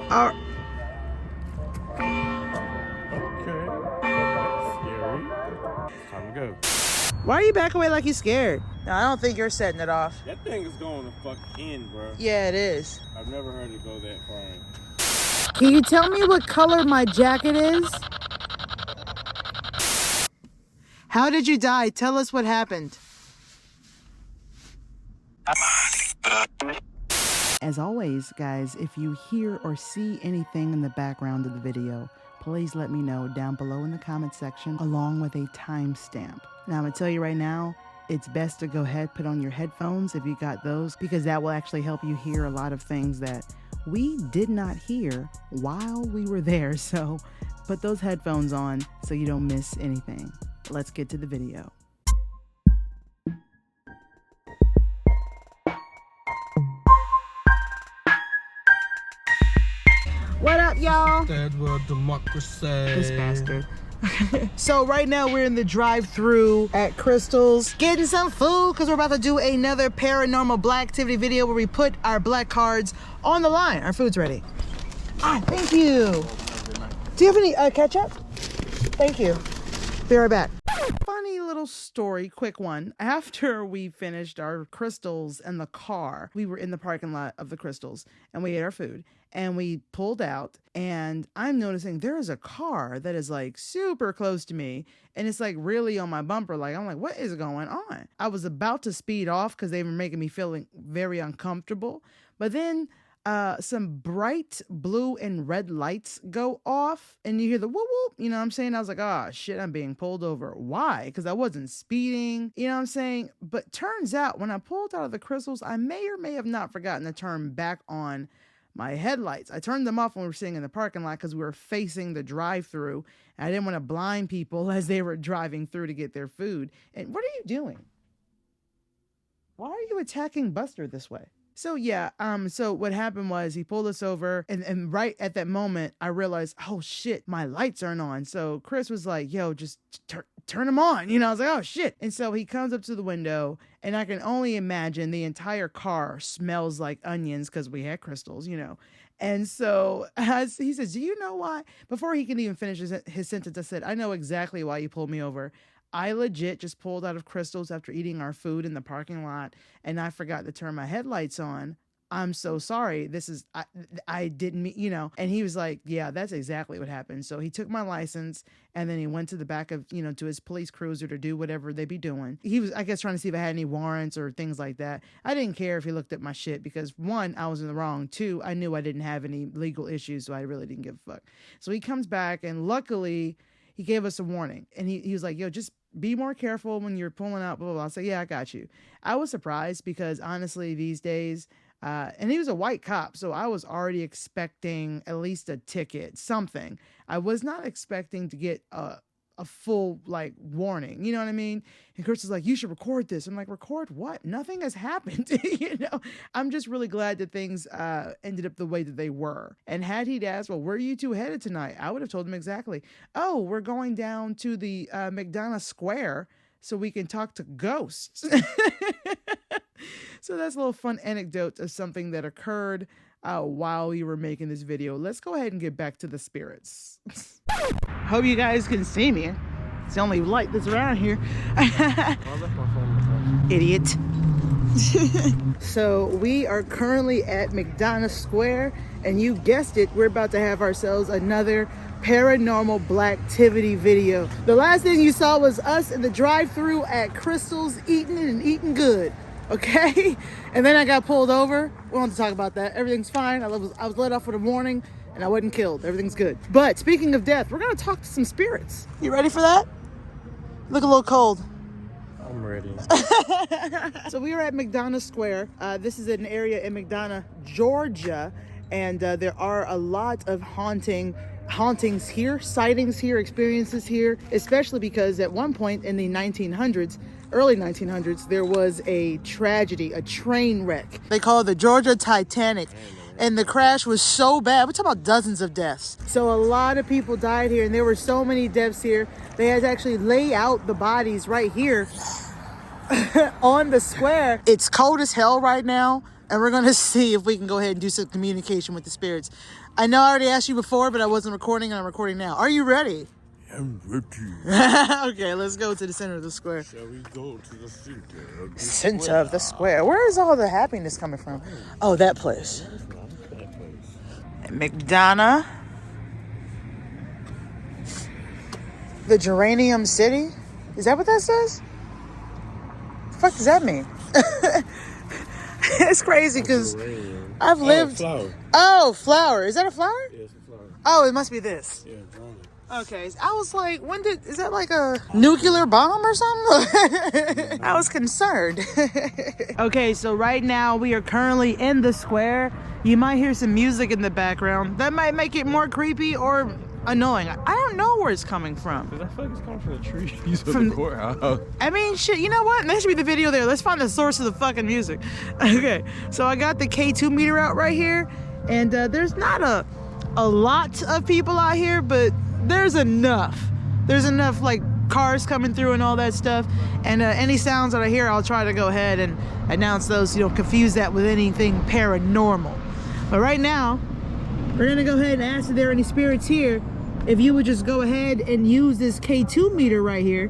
Our Time to go. Why are you back away like you scared? No, I don't think you're setting it off. That thing is going to fuck in, bro. Yeah, it is. I've never heard it go that far in. Can you tell me what color my jacket is? How did you die? Tell us what happened. As always, guys, if you hear or see anything in the background of the video, please let me know down below in the comment section along with a timestamp. Now, I'm going to tell you right now, it's best to go ahead, put on your headphones if you got those, because that will actually help you hear a lot of things that we did not hear while we were there. So put those headphones on so you don't miss anything. Let's get to the video. What up, y'all? Third world democracy. This bastard. So right now we're in the drive-thru at Crystal's getting some food because we're about to do another paranormal black activity video where we put our black cards on the line. Our food's ready. Ah, thank you. Do you have any ketchup? Thank you. Be right back. Funny little story, quick one. After we finished our Crystals in the car, we were in the parking lot of the Crystals and we ate our food and we pulled out and I'm noticing there is a car that is like super close to me and it's like really on my bumper. Like, I'm like, what is going on? I was about to speed off because they were making me feeling very uncomfortable. But then some bright blue and red lights go off and you hear the whoop whoop, you know what I'm saying? I was like, oh shit, I'm being pulled over. Why? Because I wasn't speeding, you know what I'm saying? But turns out when I pulled out of the Crystals, I may or may have not forgotten to turn back on my headlights. I turned them off when we were sitting in the parking lot because we were facing the drive-thru. I didn't want to blind people as they were driving through to get their food. And what are you doing? Why are you attacking Buster this way? So yeah, so what happened was he pulled us over and right at that moment, I realized, oh shit, my lights aren't on. So Chris was like, yo, just turn them on. You know, I was like, oh shit. And so he comes up to the window and I can only imagine the entire car smells like onions because we had Crystals, you know. And so as he says, do you know why? Before he can even finish his sentence, I said, I know exactly why you pulled me over. I legit just pulled out of Crystals after eating our food in the parking lot and I forgot to turn my headlights on. I'm so sorry. I didn't mean, you know. And he was like, yeah, that's exactly what happened. So he took my license and then he went to the back of, you know, to his police cruiser to do whatever they be doing. He was, I guess, trying to see if I had any warrants or things like that. I didn't care if he looked at my shit because one, I was in the wrong. Two, I knew I didn't have any legal issues. So I really didn't give a fuck. So he comes back and luckily he gave us a warning and he was like, yo, just be more careful when you're pulling out, blah, blah, blah. I said, yeah, I got you. I was surprised because honestly, these days, and he was a white cop, so I was already expecting at least a ticket, something. I was not expecting to get a full, like, warning. You know what I mean? And Chris is like, you should record this. I'm like, record what? Nothing has happened. You know, I'm just really glad that things ended up the way that they were. And had he asked, well, where are you two headed tonight? I would have told him exactly. Oh, we're going down to the McDonough Square so we can talk to ghosts. So that's a little fun anecdote of something that occurred while we were making this video. Let's go ahead and get back to the spirits. Hope you guys can see me. It's the only light that's around here. Idiot. So we are currently at McDonough Square, and you guessed it, we're about to have ourselves another paranormal blacktivity video. The last thing you saw was us in the drive-thru at Crystal's eating and eating good. Okay, and then I got pulled over. We don't have to talk about that. Everything's fine. I was let off with a warning and I wasn't killed. Everything's good. But speaking of death, we're gonna talk to some spirits. You ready for that? Look a little cold. I'm ready. So we are at McDonough Square. This is an area in McDonough, Georgia, and there are a lot of hauntings here, sightings here, experiences here, especially because at one point in the 1900s, early 1900s, there was a tragedy, a train wreck. They call it the Georgia Titanic. And the crash was so bad. We're talking about dozens of deaths. So a lot of people died here and there were so many deaths here. They had to actually lay out the bodies right here on the square. It's cold as hell right now. and we're gonna see if we can go ahead and do some communication with the spirits. I know I already asked you before, but I wasn't recording, and I'm recording now. Are you ready? I'm ready. Okay, let's go to the center of the square. Shall we go to the center of the Center of the square. Where is all the happiness coming from? Oh, that place. McDonough. The Geranium City? Is that what that says? The fuck does that mean? It's crazy because I've lived. Flower. Oh, flower. Is that a flower? Yeah, it's a flower. Oh, it must be this. Yeah, drawing. Okay, I was like, is that like a nuclear bomb or something? I was concerned. Okay, so right now we are currently in the square. You might hear some music in the background. That might make it more creepy or annoying. I don't know where it's coming from. Because I feel like it's coming from the trees of the courthouse. I mean, shit, you know what? That should be the video there. Let's find the source of the fucking music. Okay, so I got the K2 meter out right here, and there's not a lot of people out here, but there's enough. There's enough, like, cars coming through and all that stuff. And any sounds that I hear, I'll try to go ahead and announce those. You know, confuse that with anything paranormal. But right now, we're gonna go ahead and ask if there are any spirits here. If you would just go ahead and use this K2 meter right here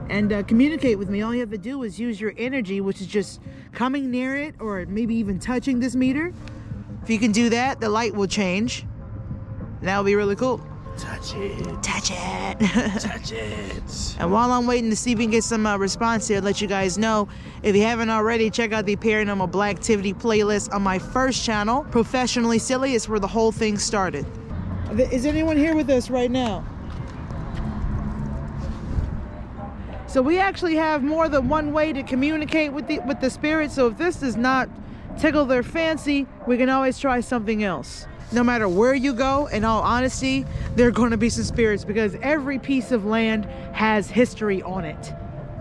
and communicate with me. All you have to do is use your energy, which is just coming near it or maybe even touching this meter. If you can do that, the light will change. That'll be really cool. Touch it. Touch it. Touch it. And while I'm waiting to see if we can get some response here, I'll let you guys know, if you haven't already, check out the Paranormal Blacktivity playlist on my first channel, Professionally Silly. It's where the whole thing started. Is anyone here with us right now? So we actually have more than one way to communicate with the spirits. So if this does not tickle their fancy, we can always try something else. No matter where you go, in all honesty, there are going to be some spirits because every piece of land has history on it.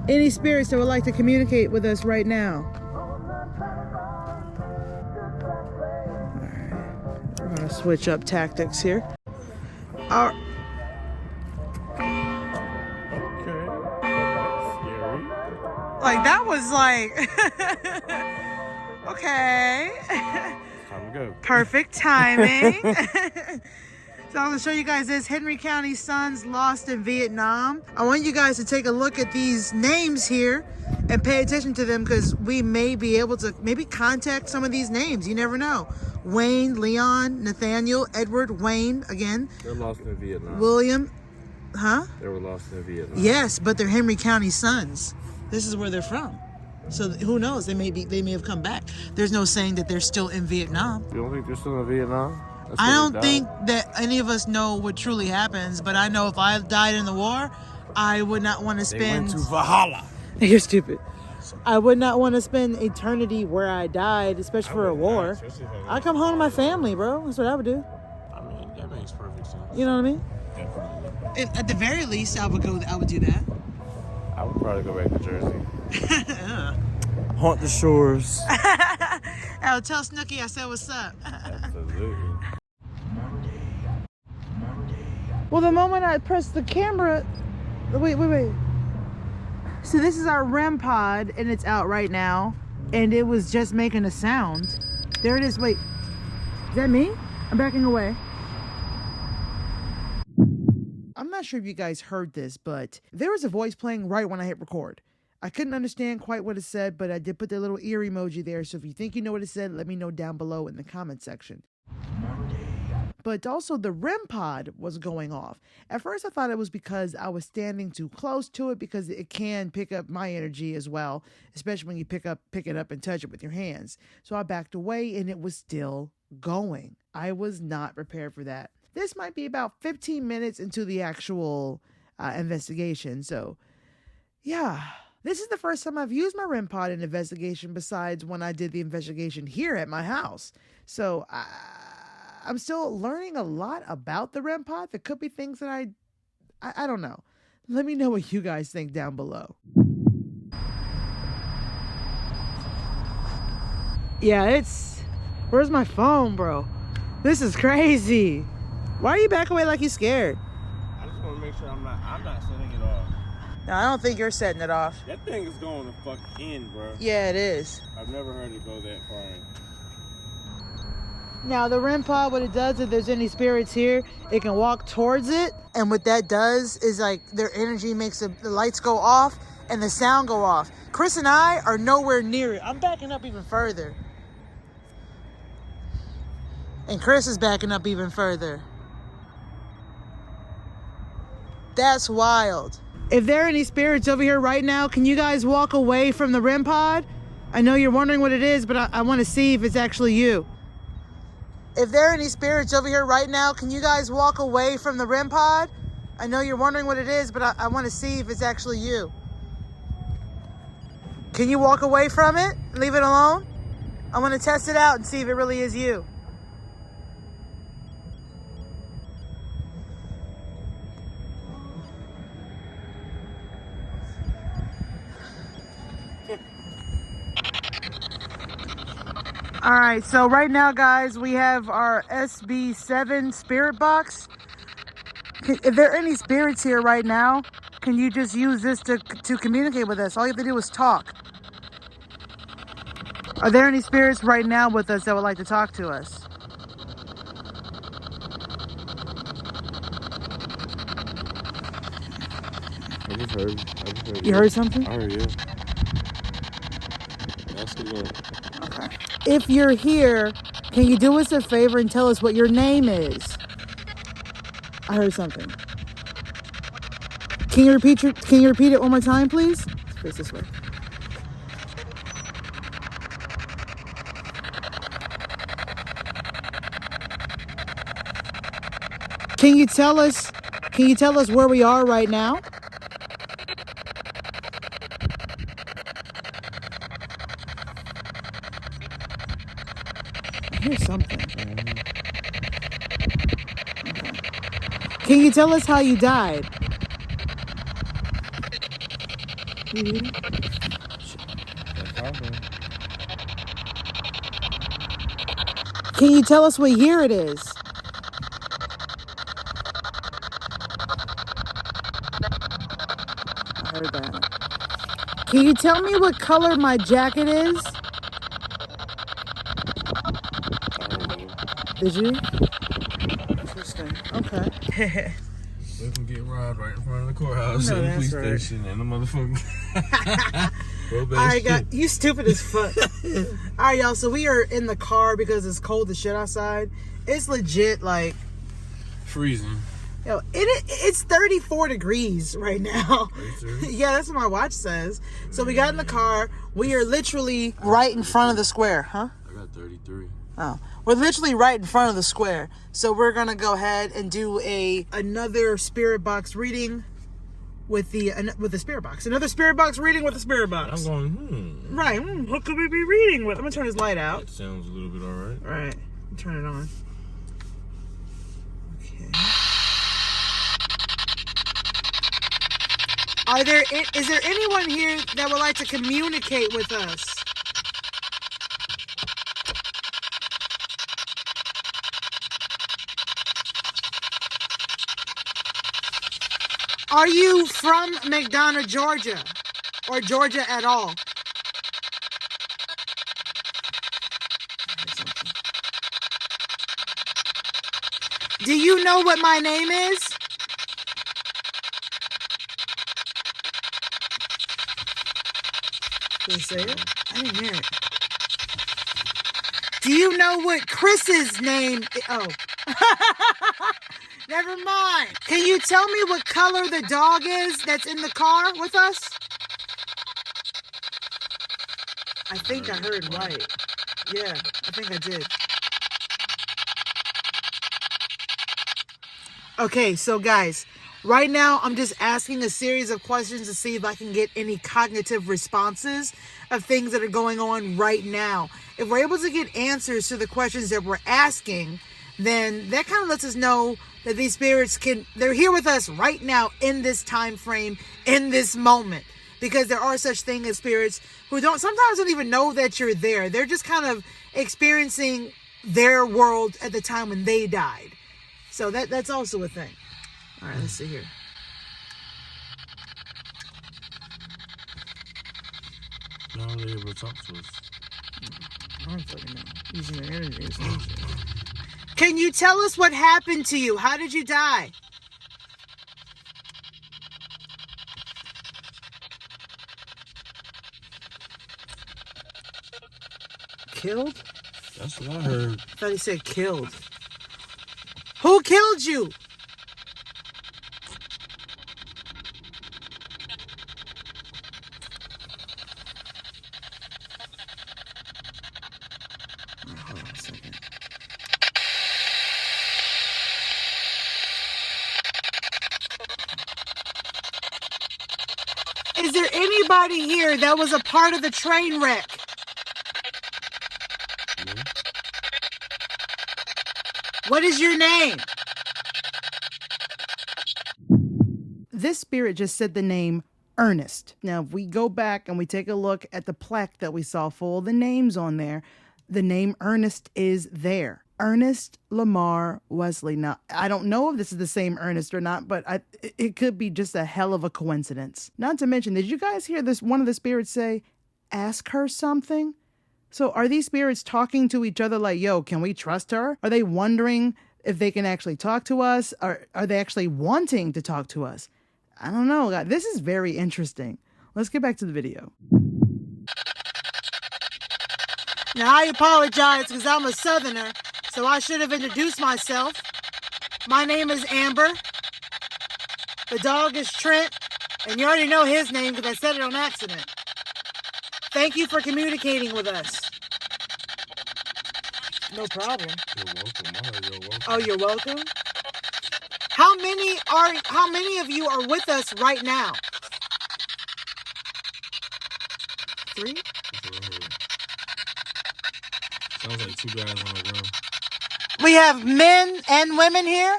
Any spirits that would like to communicate with us right now? All right. We're going to switch up tactics here. Okay. Scary. Like, that was like... Okay. Time to go. Perfect timing. So I'm going to show you guys this. Henry County sons lost in Vietnam. I want you guys to take a look at these names here and pay attention to them because we may be able to maybe contact some of these names. You never know. Wayne, Leon, Nathaniel, Edward, Wayne, again. They're lost in Vietnam. William, huh? They were lost in Vietnam. Yes, but they're Henry County sons. This is where they're from. So who knows? They may have come back. There's no saying that they're still in Vietnam. You don't think they're still in Vietnam? I don't think that any of us know what truly happens, but I know if I died in the war, I would not want to spend... They went to Valhalla. You're stupid. I would not want to spend eternity where I died, especially for a war. I come home to my family, bro. That's what I would do. I mean, that makes perfect sense. You know what I mean? Definitely. At the very least, I would do that. I would probably go back to Jersey. Haunt the shores. Oh, tell Snooki I said what's up. Absolutely. Well, the moment I press the camera... Wait. So this is our REM pod, and it's out right now. And it was just making a sound. There it is. Wait. Is that me? I'm backing away. I'm not sure if you guys heard this, but there was a voice playing right when I hit record. I couldn't understand quite what it said, but I did put the little ear emoji there. So if you think you know what it said, let me know down below in the comment section. But also the REM pod was going off. At first I thought it was because I was standing too close to it because it can pick up my energy as well, especially when you pick it up and touch it with your hands. So I backed away and it was still going. I was not prepared for that. This might be about 15 minutes into the actual investigation. So yeah, this is the first time I've used my REM pod in investigation besides when I did the investigation here at my house. So I'm still learning a lot about the REM pod. There could be things that I don't know. Let me know what you guys think down below. Yeah, where's my phone, bro? This is crazy. Why are you back away like you scared? I just want to make sure I'm not sending it off. No, I don't think you're setting it off. That thing is going to fuck in, bro. Yeah, it is. I've never heard it go that far in. Now the REM pod, what it does, if there's any spirits here, it can walk towards it. And what that does is like their energy makes the lights go off and the sound go off. Chris and I are nowhere near it. I'm backing up even further. And Chris is backing up even further. That's wild. If there are any spirits over here right now, can you guys walk away from the REM pod? I know you're wondering what it is, but I want to see if it's actually you. If there are any spirits over here right now, can you guys walk away from the REM pod? I know you're wondering what it is, but I want to see if it's actually you. Can you walk away from it? Leave it alone? I want to test it out and see if it really is you. All right, so right now, guys, we have our SB7 spirit box. If there are any spirits here right now, can you just use this to communicate with us? All you have to do is talk. Are there any spirits right now with us that would like to talk to us? I just heard. You heard something? I heard, yeah. That's the Lord. Okay. If you're here, can you do us a favor and tell us what your name is? I heard something. Can you repeat it one more time, please? Let's face this way. Can you tell us where we are right now? I hear something. Okay. Can you tell us how you died? Can you tell us what year it is? I heard that. Can you tell me what color my jacket is? Did you? Interesting. Okay. We can get robbed right in front of the courthouse and the police station and the motherfucking. Alright, you stupid as fuck. Alright, y'all, so we are in the car because it's cold as shit outside. It's legit like freezing. Yo, it's 34 degrees right now. Yeah, that's what my watch says. So we got in the car. We are literally right in front of the square, huh? I got 33. Oh, we're literally right in front of the square. So we're gonna go ahead and do another spirit box reading with the spirit box. Another spirit box reading with the spirit box. I'm going, Right, what could we be reading with? I'm gonna turn this light out. That sounds a little bit alright. Alright, turn it on. Okay. Is there anyone here that would like to communicate with us? Are you from McDonough, Georgia? Or Georgia at all? Do you know what my name is? Did you say it? I didn't hear it. Do you know what Chris's name is? Oh. Never mind. Can you tell me what color the dog is that's in the car with us? I think I heard white. Yeah, I think I did. Okay, so guys, right now I'm just asking a series of questions to see if I can get any cognitive responses of things that are going on right now. If we're able to get answers to the questions that we're asking, then that kind of lets us know that these spirits they're here with us right now in this time frame, in this moment. Because there are such things as spirits who sometimes don't even know that you're there. They're just kind of experiencing their world at the time when they died. So that's also a thing. All right, let's see here. How are they able to talk to us? I don't fucking know. Using their energy or some shit. Can you tell us what happened to you? How did you die? Killed? That's what I heard. I thought he said killed. Who killed you? Hold on a second. Is there anybody here that was a part of the train wreck? Me? What is your name? This spirit just said the name Ernest. Now, if we go back and we take a look at the plaque that we saw for all the names on there, the name Ernest is there. Ernest Lamar Wesley. Now, I don't know if this is the same Ernest or not, but it could be just a hell of a coincidence. Not to mention, did you guys hear this? One of the spirits say, ask her something? So are these spirits talking to each other like, yo, can we trust her? Are they wondering if they can actually talk to us? Or are they actually wanting to talk to us? I don't know. God, this is very interesting. Let's get back to the video. Now, I apologize because I'm a Southerner, so I should have introduced myself. My name is Amber. The dog is Trent, and you already know his name because I said it on accident. Thank you for communicating with us. No problem. You're welcome. You're welcome. Oh, you're welcome? How many of you are with us right now? 3? Sounds like 2 guys on the ground. We have men and women here.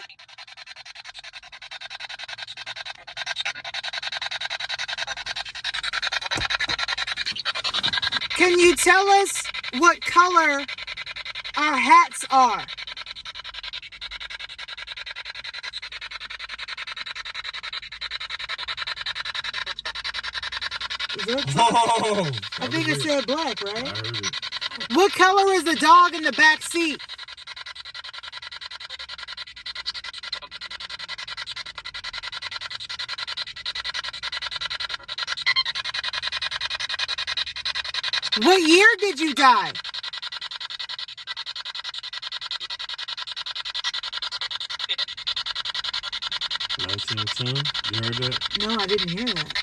Can you tell us what color our hats are? Oh, I think it said black, right? I heard it. What color is the dog in the back seat? What year did you die? $19.10. You heard that? No, I didn't hear that.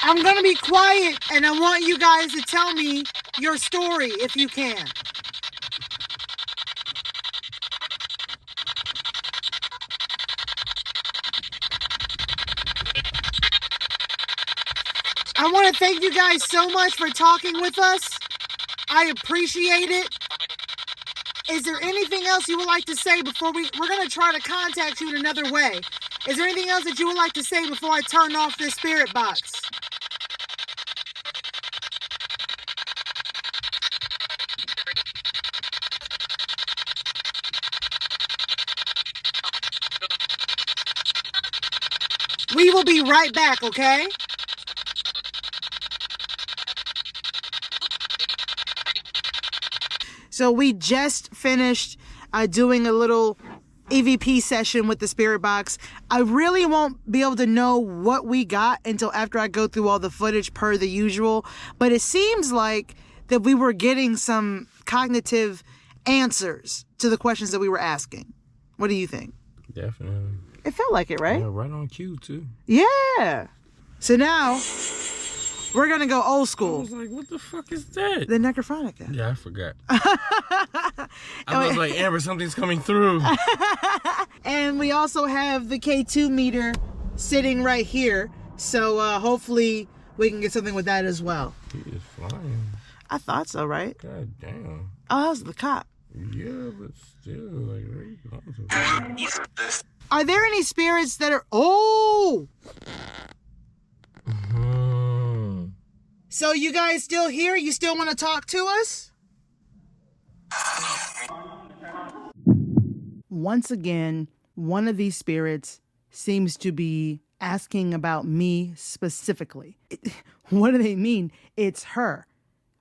I'm gonna be quiet and I want you guys to tell me your story if you can. I want to thank you guys so much for talking with us. I appreciate it. Is there anything else you would like to say before we're going to try to contact you in another way? Is there anything else that you would like to say before I turn off this spirit box? We will be right back, okay? So we just finished doing a little EVP session with the spirit box. I really won't be able to know what we got until after I go through all the footage per the usual. But it seems like that we were getting some cognitive answers to the questions that we were asking. What do you think? Definitely. It felt like it, right? Yeah, right on cue, too. Yeah. So now we're going to go old I school. was like, what the fuck is that? The Necrophonica. Yeah, I forgot. I was like, Amber, something's coming through. And we also have the K2 meter sitting right here. So hopefully we can get something with that as well. He is flying. I thought so, right? God damn. Oh, that was the cop. Yeah, but still, like, where you going to? Are there any spirits that are... Oh! So you guys still here? You still want to talk to us? Once again, one of these spirits seems to be asking about me specifically. What do they mean? It's her.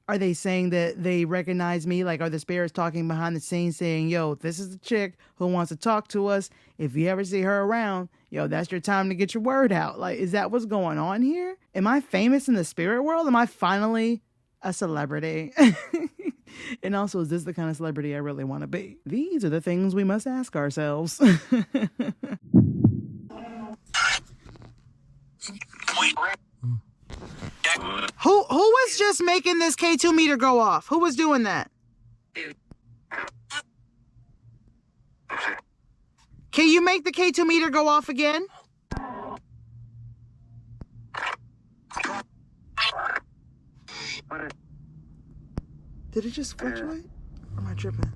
Are they saying that they recognize me? Like, are the spirits talking behind the scenes saying, yo, this is the chick who wants to talk to us. If you ever see her around, yo, that's your time to get your word out. Like, is that what's going on here? Am I famous in the spirit world? Am I finally a celebrity? And also, is this the kind of celebrity I really want to be? These are the things we must ask ourselves. Who was just making this K2 meter go off? Who was doing that? Can you make the K2 meter go off again? Did it just fluctuate? Or am I tripping?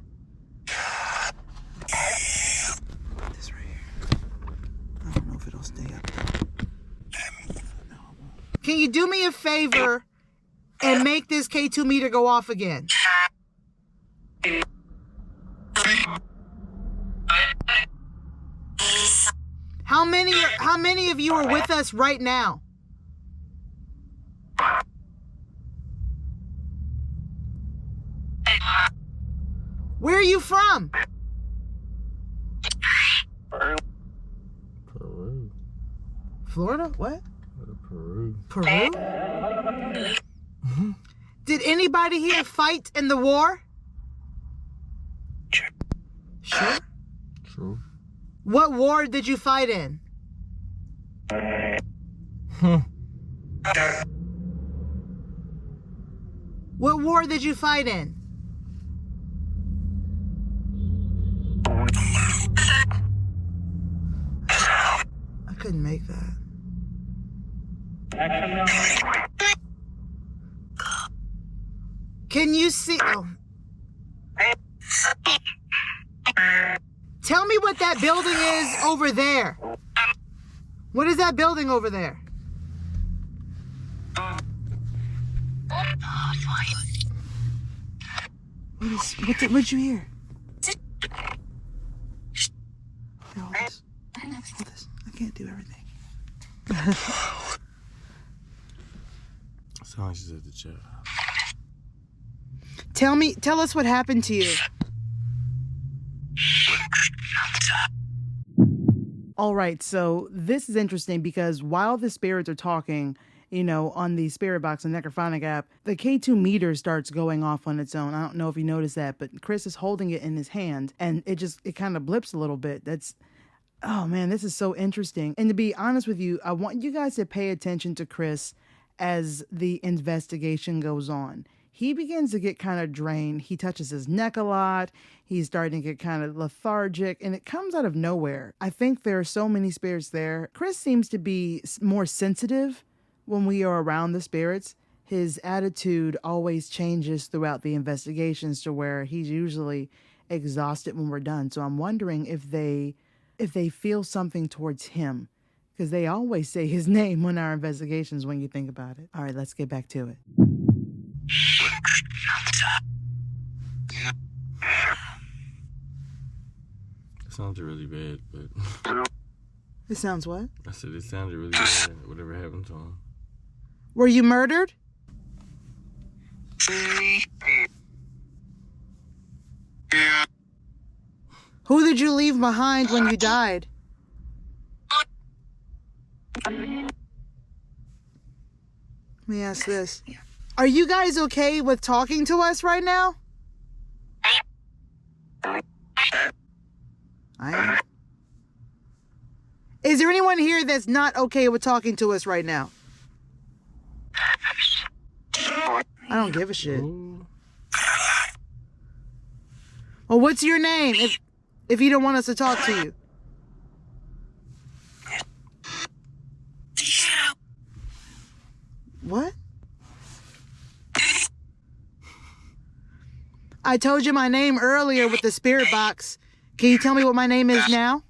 This right here. I don't know if it'll stay up. No, it won't. Can you do me a favor and make this K2 meter go off again? How many of you are with us right now? Where are you from? Peru. Florida? What? Peru. Peru? Did anybody here fight in the war? Sure. True. What war did you fight in? What war did you fight in? I couldn't make that. Can you see? Oh. Tell me what that building is over there. What is that building over there? What'd you hear? Hold this. Hold this. I can't do everything. As long as she's at the job. Tell us what happened to you. All right, so this is interesting because while the spirits are talking, you know, on the Spirit Box and Necrophonica app, the K2 meter starts going off on its own. I don't know if you noticed that, but Chris is holding it in his hand and it kind of blips a little bit. Oh man, this is so interesting. And to be honest with you, I want you guys to pay attention to Chris as the investigation goes on. He begins to get kind of drained. He touches his neck a lot. He's starting to get kind of lethargic, and it comes out of nowhere. I think there are so many spirits there. Chris seems to be more sensitive when we are around the spirits. His attitude always changes throughout the investigations to where he's usually exhausted when we're done. So I'm wondering if they feel something towards him, because they always say his name on our investigations when you think about it. All right, let's get back to it. It sounded really bad, but... It sounds what? I said it sounded really bad, whatever happened to him. Were you murdered? Who did you leave behind when you died? Let me ask this. Are you guys okay with talking to us right now? I am. Is there anyone here that's not okay with talking to us right now? I don't give a shit. Well, what's your name if you don't want us to talk to you? What? I told you my name earlier with the spirit box. Can you tell me what my name is now?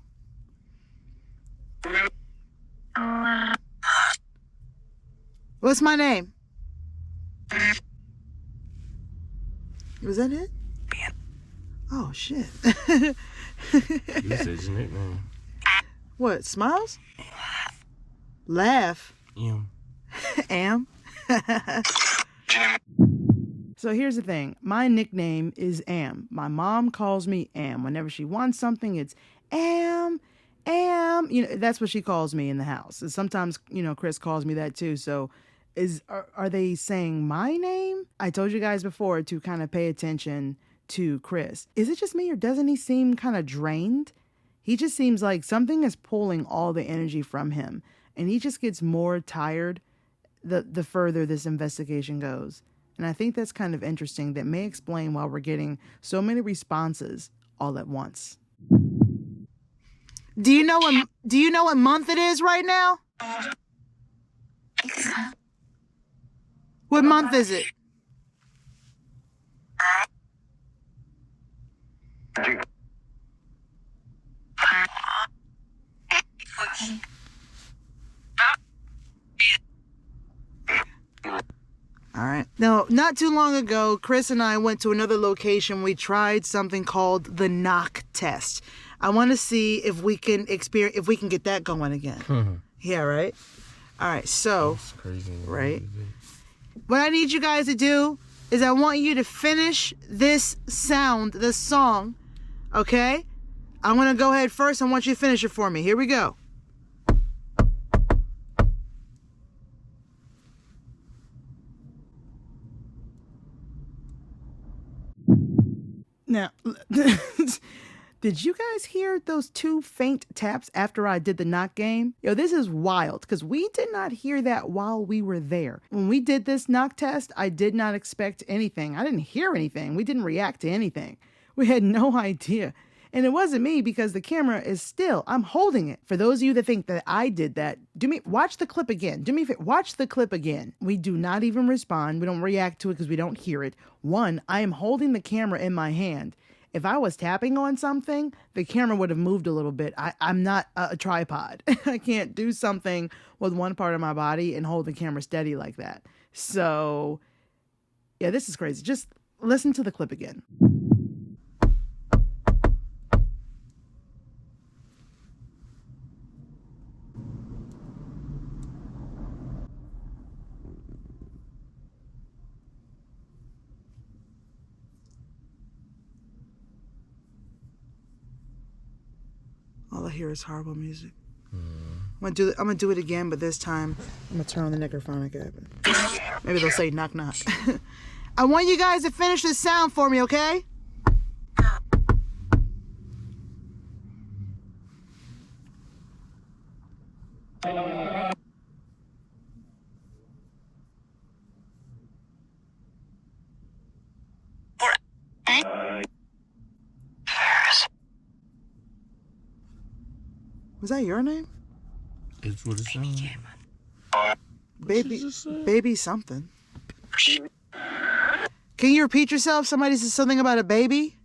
What's my name? Was that it? Oh, shit. You said your nickname. What, Smiles? Laugh. Am. Am? So here's the thing. My nickname is Am. My mom calls me Am. Whenever she wants something, it's Am. You know, that's what she calls me in the house. And sometimes, you know, Chris calls me that too. So are they saying my name? I told you guys before to kind of pay attention to Chris. Is it just me, or doesn't he seem kind of drained? He just seems like something is pulling all the energy from him, and he just gets more tired the further this investigation goes. And I think that's kind of interesting. That may explain why we're getting so many responses all at once. Do you know what month it is right now? What month is it? All right. Now, not too long ago, Chris and I went to another location. We tried something called the knock test. I want to see if we can get that going again. Yeah, right? All right, so, That's crazy. Right? What I need you guys to do is I want you to finish this song, okay? I'm going to go ahead first. I want you to finish it for me. Here we go. Now, did you guys hear those two faint taps after I did the knock game? Yo, this is wild because we did not hear that while we were there. When we did this knock test, I did not expect anything. I didn't hear anything. We didn't react to anything. We had no idea. And it wasn't me because the camera is still, I'm holding it. For those of you that think that I did that, watch the clip again. Watch the clip again. We do not even respond. We don't react to it because we don't hear it. One, I am holding the camera in my hand. If I was tapping on something, the camera would have moved a little bit. I'm not a tripod. I can't do something with one part of my body and hold the camera steady like that. So, yeah, this is crazy. Just listen to the clip again. All I hear is horrible music. I'm gonna do it again, but this time I'm gonna turn on the Necrophonica app. Maybe they'll say knock knock. I want you guys to finish this sound for me, okay? Was that your name? It's what it sounds. Baby something. Can you repeat yourself? Somebody said something about a baby?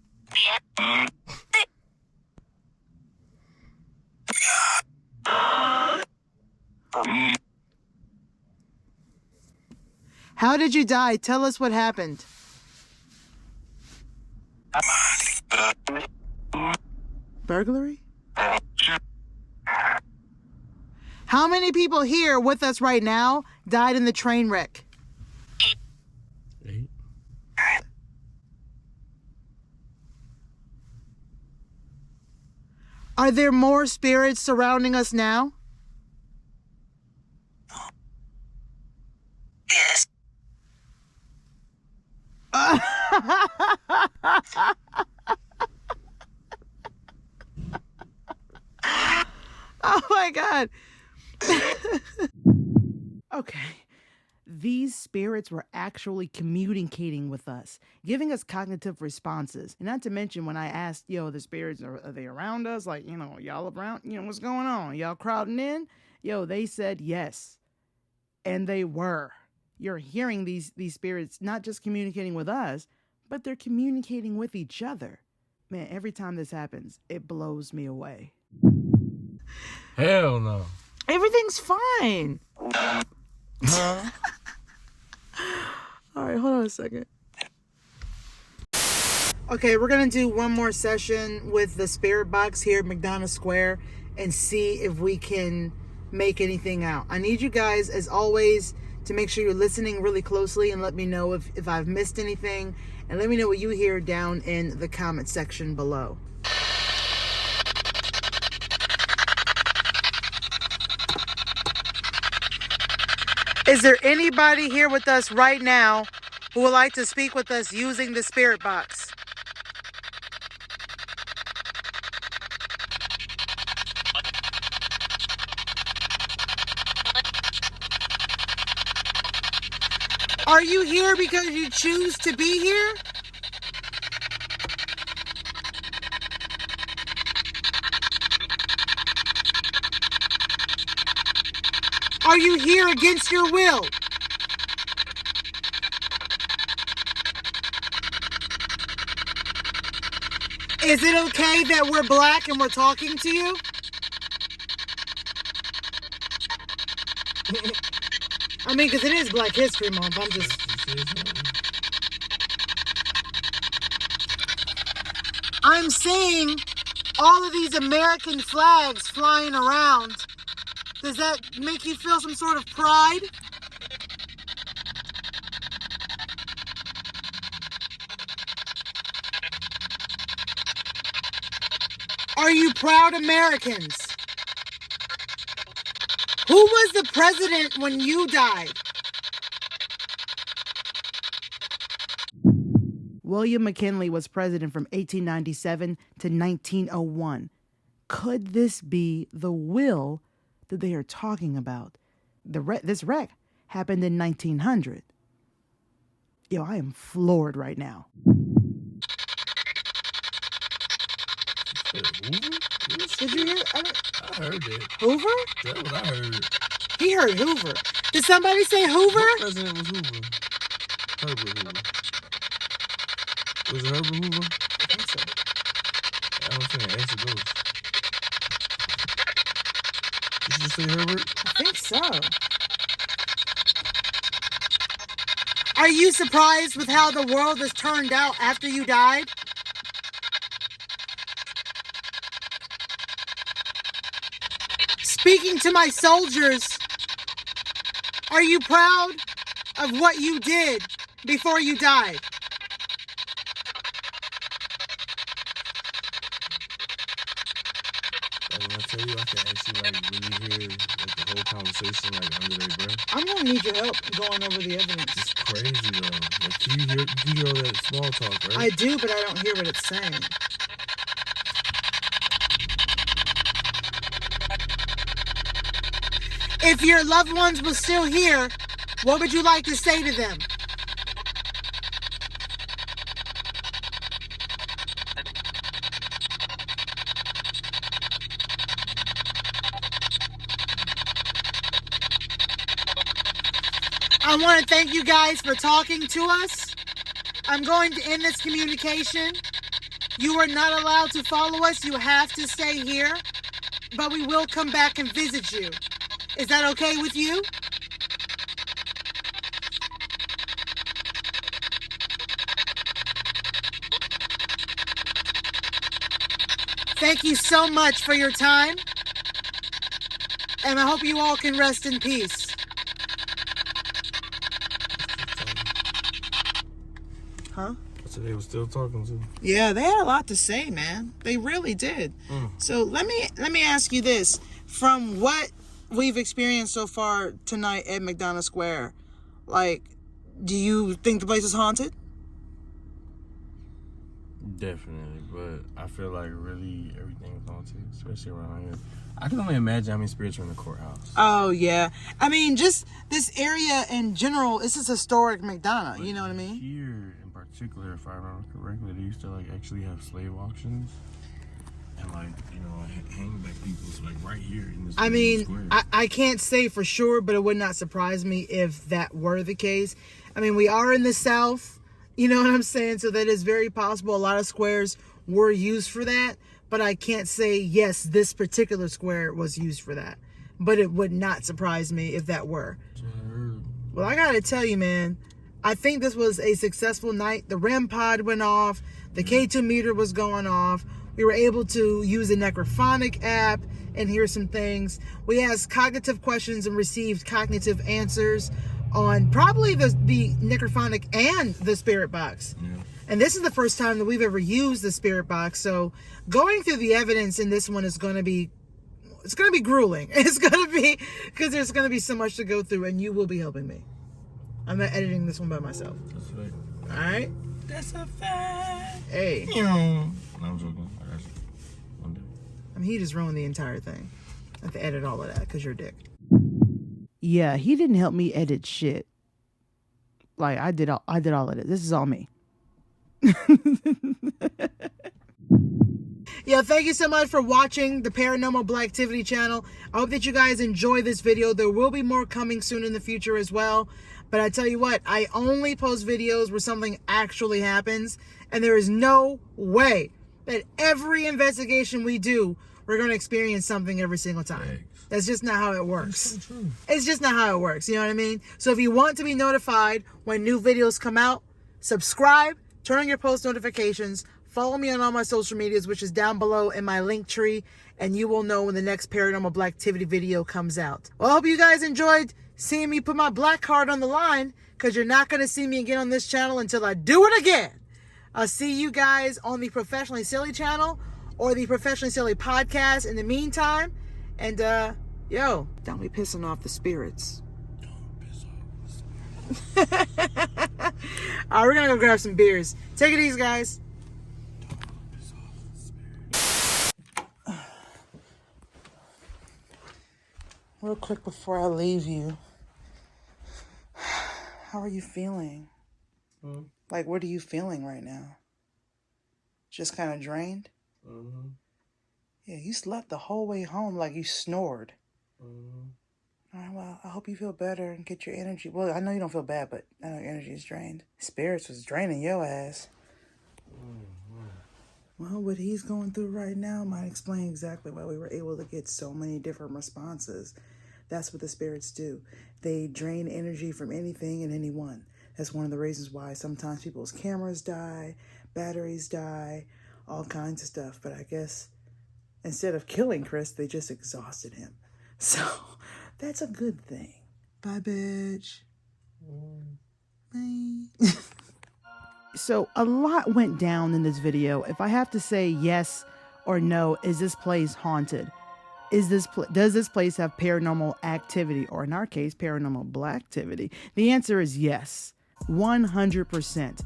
How did you die? Tell us what happened. Burglary? How many people here with us right now died in the train wreck? 8. Are there more spirits surrounding us now? Yes. Oh my God. Okay. These spirits were actually communicating with us, giving us cognitive responses. And not to mention when I asked, the spirits, are they around us? Like, y'all around, what's going on? Y'all crowding in? They said yes. And they were. You're hearing these spirits not just communicating with us, but they're communicating with each other. Man, every time this happens, it blows me away. Hell no. Everything's fine. Huh? All right, hold on a second. Okay, we're gonna do one more session with the spirit box here at McDonough Square and see if we can make anything out. I need you guys, as always, to make sure you're listening really closely and let me know if I've missed anything, and let me know what you hear down in the comment section below. Is there anybody here with us right now who would like to speak with us using the spirit box? Are you here because you choose to be here? Are you here against your will? Is it okay that we're black and we're talking to you? I mean, because it is Black History Month. I'm just... I'm seeing all of these American flags flying around. Does that make you feel some sort of pride? Are you proud Americans? Who was the president when you died? William McKinley was president from 1897 to 1901. Could this be the will that they are talking about? This wreck happened in 1900. Yo, I am floored right now. Did you hear? I heard it. Hoover? That's what I heard. He heard Hoover. Did somebody say Hoover? What president was Hoover? Herbert Hoover. Was it Herbert Hoover? I think so. I don't think the answer goes. Did you just say Herbert? I think so. Are you surprised with how the world has turned out after you died? Speaking to my soldiers, are you proud of what you did before you died? Like, when I tell you, I can actually like really hear like the whole conversation like under their breath. I'm gonna need your help going over the evidence. It's crazy though. Like you hear all that small talk, right? I do, but I don't hear what it's saying. If your loved ones were still here, what would you like to say to them? I want to thank you guys for talking to us. I'm going to end this communication. You are not allowed to follow us. You have to stay here. But we will come back and visit you. Is that okay with you? Thank you so much for your time. And I hope you all can rest in peace. Huh? So they were still talking to. Yeah, they had a lot to say, man. They really did. So let me ask you this. From what we've experienced so far tonight at McDonough Square, like, do you think the place is haunted? Definitely, but I feel like really everything is haunted, especially around here. I can only imagine how many spirits are in the courthouse. Oh, yeah. I mean, just this area in general, this is historic McDonough, you know what I mean? Here in particular, if I remember correctly, they used to like actually have slave auctions and like, you know, hang back people, so like right here in this I mean, square. I can't say for sure, but it would not surprise me if that were the case. I mean, we are in the South, you know what I'm saying? So that is very possible. A lot of squares were used for that, but I can't say, yes, this particular square was used for that. But it would not surprise me if that were. Well, I gotta tell you, man, I think this was a successful night. The REM pod went off. The K2 meter was going off. We were able to use the Necrophonica app and hear some things. We asked cognitive questions and received cognitive answers on probably the Necrophonic and the Spirit Box. Yeah. And this is the first time that we've ever used the Spirit Box. So going through the evidence in this one is going to be, it's going to be grueling. It's going to be, because there's going to be so much to go through, and you will be helping me. I'm not editing this one by myself. That's right. All right? That's a fact. Hey. No, I'm joking. I got you. One day. I mean, he just ruined the entire thing. I have to edit all of that because you're a dick. Yeah, he didn't help me edit shit. Like, I did all of it. This is all me. Yeah, thank you so much for watching the Paranormal Blacktivity channel. I hope that you guys enjoy this video. There will be more coming soon in the future as well. But I tell you what, I only post videos where something actually happens. And there is no way that every investigation we do, we're going to experience something every single time. That's just not how it works. That's so true. It's just not how it works. You know what I mean? So if you want to be notified when new videos come out, subscribe, turn on your post notifications, follow me on all my social medias, which is down below in my link tree, and you will know when the next Paranormal Blacktivity video comes out. Well, I hope you guys enjoyed seeing me put my black card on the line, because you're not going to see me again on this channel until I do it again. I'll see you guys on the Professionally Silly channel or the Professionally Silly podcast in the meantime. And, yo, don't be pissing off the spirits. Don't piss off the spirits. All right, we're going to go grab some beers. Take it easy, guys. Don't piss off the spirits. Real quick before I leave you, how are you feeling? Like, what are you feeling right now? Just kind of drained? Mm-hmm. Yeah, you slept the whole way home like you snored. Mm-hmm. All right, well, I hope you feel better and get your energy. Well, I know you don't feel bad, but I know your energy is drained. Spirits was draining your ass. Well, what he's going through right now might explain exactly why we were able to get so many different responses. That's what the spirits do. They drain energy from anything and anyone. That's one of the reasons why sometimes people's cameras die, batteries die, all kinds of stuff. But I guess instead of killing Chris, they just exhausted him. So that's a good thing. Bye, bitch. Bye. So a lot went down in this video. If I have to say yes or no, is this place haunted? Does this place have paranormal activity, or in our case, paranormal blacktivity? The answer is yes, 100%.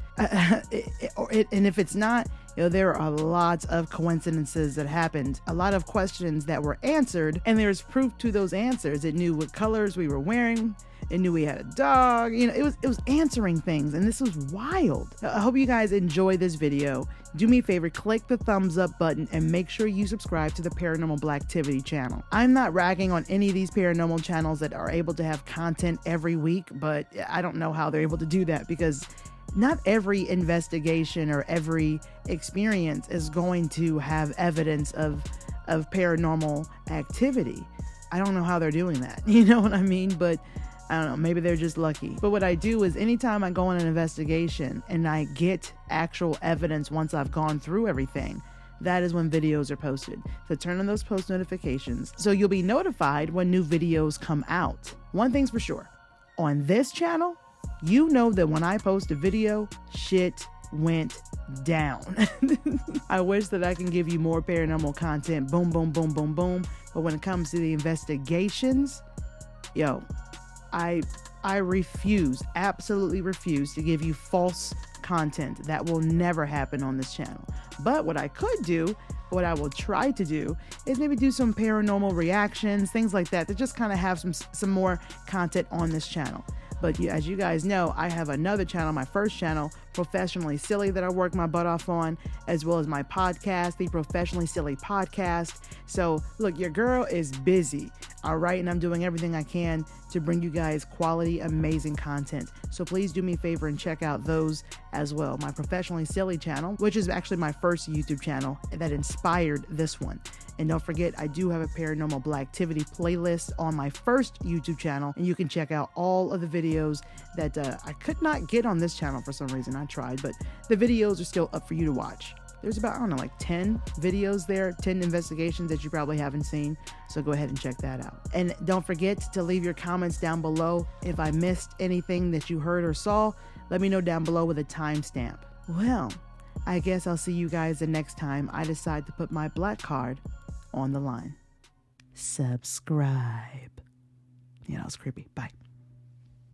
And if it's not, you know, there are lots of coincidences that happened, a lot of questions that were answered, and there's proof to those answers. It knew what colors we were wearing. It knew we had a dog. You know, it was answering things, and this was wild. I hope you guys enjoy this video. Do me a favor, click the thumbs up button and make sure you subscribe to the Paranormal Blacktivity channel. I'm not ragging on any of these paranormal channels that are able to have content every week, but I don't know how they're able to do that, because not every investigation or every experience is going to have evidence of paranormal activity. I don't know how they're doing that. You know what I mean? But I don't know, maybe they're just lucky. But what I do is anytime I go on an investigation and I get actual evidence once I've gone through everything, that is when videos are posted. So turn on those post notifications so you'll be notified when new videos come out. One thing's for sure, on this channel, you know that when I post a video, shit went down. I wish that I can give you more paranormal content, boom, boom, boom, boom, boom. But when it comes to the investigations, yo, I refuse, absolutely refuse to give you false content. That will never happen on this channel. But what I could do, what I will try to do, is maybe do some paranormal reactions, things like that, to just kind of have some more content on this channel. But as you guys know, I have another channel, my first channel, Professionally Silly, that I work my butt off on, as well as my podcast, the Professionally Silly Podcast. So look, your girl is busy, all right? And I'm doing everything I can to bring you guys quality, amazing content. So please do me a favor and check out those as well. My Professionally Silly channel, which is actually my first YouTube channel that inspired this one. And don't forget, I do have a Paranormal Blacktivity playlist on my first YouTube channel, and you can check out all of the videos that I could not get on this channel for some reason. I tried, but the videos are still up for you to watch. There's about, I don't know, like 10 videos there, 10 investigations that you probably haven't seen. So go ahead and check that out. And don't forget to leave your comments down below. If I missed anything that you heard or saw, let me know down below with a timestamp. Well, I guess I'll see you guys the next time I decide to put my black card on the line. Subscribe. Yeah, that was creepy. Bye.